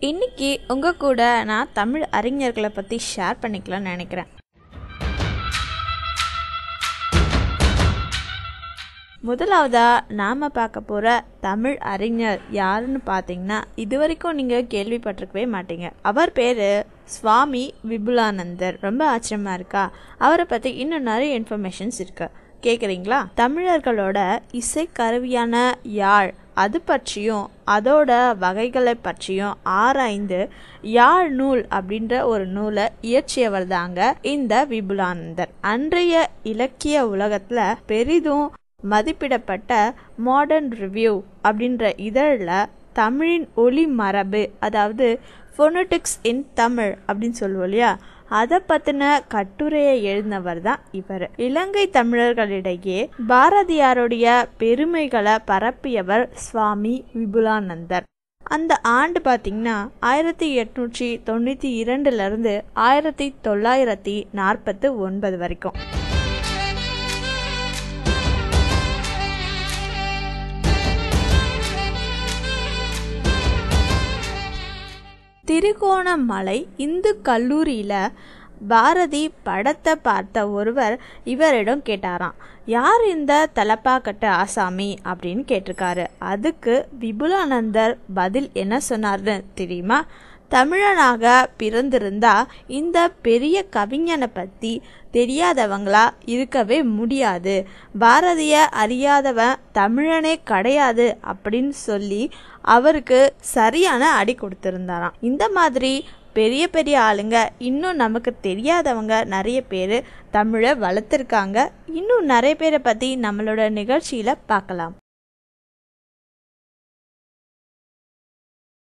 இன்னைக்கு உங்கள் கூட நான் தமிழ் அறிஞர்களை பற்றி ஷேர் பண்ணிக்கலாம்னு நினைக்கிறேன். முதலாவதா நாம் பார்க்க போகிற தமிழ் அறிஞர் யாருன்னு பார்த்தீங்கன்னா, இது வரைக்கும் நீங்கள் கேள்விப்பட்டிருக்கவே மாட்டீங்க. அவர் பேர் சுவாமி விபுலானந்தர். ரொம்ப ஆச்சரியமாக இருக்கா? அவரை பற்றி இன்னும் நிறைய இன்ஃபர்மேஷன்ஸ் இருக்கு. கேட்குறீங்களா? தமிழர்களோட இசைக்கருவியான யாழ் அது பற்றியும் அதோட வகைகளை பற்றியும் ஆராய்ந்து யாழ் நூல் அப்படின்ற ஒரு நூலை இயற்றியவர் தாங்க இந்த விபுலானந்தர். அன்றைய இலக்கிய உலகத்துல பெரிதும் மதிப்பிடப்பட்ட மாடர்ன் ரிவ்யூ அப்படின்ற இதழில் தமிழின் ஒலி மரபு, அதாவது ஃபோனடிக்ஸ் இன் தமிழ் அப்படின்னு சொல்லுவோம் இல்லையா, அதை பற்றின கட்டுரையை எழுதினவர் தான் இவர். இலங்கை தமிழர்களிடையே பாரதியாருடைய பெருமைகளை பரப்பியவர் சுவாமி விபுலானந்தர். அந்த ஆண்டு பார்த்தீங்கன்னா 1892 1949 வரைக்கும். திருகோணமலை இந்து கல்லூரியில் பாரதி படத்தை பார்த்த ஒருவர் இவரிடம் கேட்டாராம், யார் இந்த தலப்பாக்கட்டு ஆசாமி அப்படின்னு கேட்டிருக்காரு. அதுக்கு விபுலானந்தர் பதில் என்ன சொன்னார்னு தெரியுமா? தமிழனாக பிறந்திருந்தா இந்த பெரிய கவிஞனை பற்றி தெரியாதவங்களா இருக்கவே முடியாது, பாரதிய அறியாதவன் தமிழனே கிடையாது அப்படின்னு சொல்லி அவருக்கு சரியான அடி கொடுத்திருந்தாராம். இந்த மாதிரி பெரிய பெரிய ஆளுங்க இன்னும் நமக்கு தெரியாதவங்க நிறைய பேர் தமிழை வளர்த்துருக்காங்க. இன்னும் நிறைய பேரை பற்றி நம்மளோட நிகழ்ச்சியில் பார்க்கலாம்.